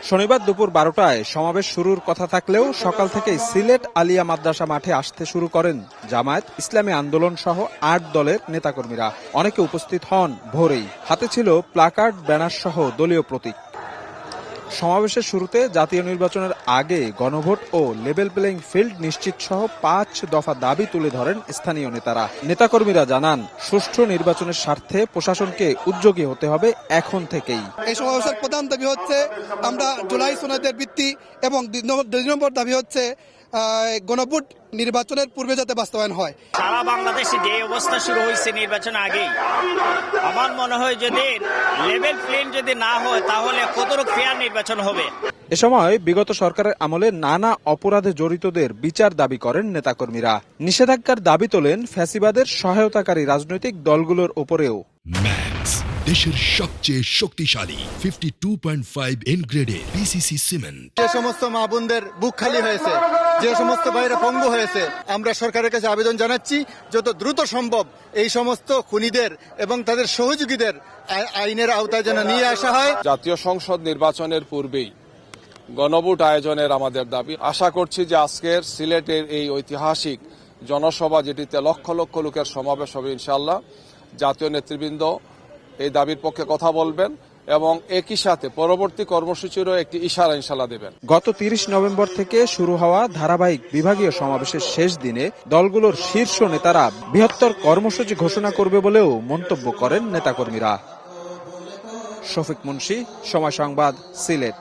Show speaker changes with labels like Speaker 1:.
Speaker 1: শনিবার দুপুর 12টায় সমাবেশ শুরুর কথা থাকলেও সকাল থেকেই সিলেট আলিয়া মাদ্রাসা মাঠে আসতে শুরু করেন জামায়াত ইসলামী আন্দোলন সহ ৮ দলের নেতাকর্মীরা। অনেকে উপস্থিত হন ভোরেই, হাতে ছিল প্লাকার্ড, ব্যানার সহ দলীয় প্রতীক। সমাবেশের শুরুতে জাতীয় নির্বাচনের আগে গণভোট ও লেভেল প্লেইং ফিল্ড নিশ্চিত সহ ৫ দফা দাবি তুলে ধরেন স্থানীয় নেতারা। নেতাকর্মীরা জানান, সুষ্ঠু নির্বাচনের স্বার্থে প্রশাসনকে উদ্যোগী হতে হবে এখন থেকেই।
Speaker 2: এই সমাবেশের প্রধান দাবি হচ্ছে আমরা জুলাই সনদের ভিত্তি এবং ২ নম্বর দাবি হচ্ছে গণভোট নির্বাচনের পূর্বে যাতে বাস্তবায়ন হয়।
Speaker 3: সারা বাংলাদেশে যে অবস্থা শুরু হয়েছে নির্বাচন আগেই, আমার মনে হয় যদি লেভেল প্লেন যদি না হয় তাহলে কতটুকু ফেয়ার নির্বাচন হবে।
Speaker 1: এ সময় বিগত সরকারের আমলে নানা অপরাধে জড়িতদের বিচার দাবি করেন নেতাকর্মীরা। নিষেধাজ্ঞার দাবি তোলেন ফ্যাসিবাদের সহায়তাকারী রাজনৈতিক দলগুলোর উপরেও।
Speaker 4: ম্যাক্স, দেশের সবচেয়ে শক্তিশালী 52.5 এন গ্রেডের পিসিসি সিমেন্ট।
Speaker 5: যে সমস্ত মা বোনদের বুক খালি হয়েছে, যে সমস্ত ভাইরা পঙ্গু হয়েছে, আমরা সরকারের কাছে আবেদন জানাচ্ছি যত দ্রুত সম্ভব এই সমস্ত খুনিদের এবং তাদের সহযোগীদের আইনের আওতায় যেন নিয়ে আসা হয়।
Speaker 6: জাতীয় সংসদ নির্বাচনের পূর্বেই গণভোট আয়োজনের আমাদের দাবি। আশা করছি যে আজকের সিলেটের এই ঐতিহাসিক জনসভা, যেটিতে লক্ষ লক্ষ লোকের সমাবেশ হবে, ইনশাআল্লাহ জাতীয় নেতৃবৃন্দ এই দাবির পক্ষে কথা বলবেন এবং একই সাথে পরবর্তী কর্মসূচিরও একটি ইশারা ইনশাআল্লাহ দেবেন।
Speaker 1: গত ৩০ নভেম্বর থেকে শুরু হওয়া ধারাবাহিক বিভাগীয় সমাবেশের শেষ দিনে দলগুলোর শীর্ষ নেতারা বৃহত্তর কর্মসূচি ঘোষণা করবে বলেও মন্তব্য করেন নেতাকর্মীরা। শফিক মুন্সি, সময় সংবাদ, সিলেট।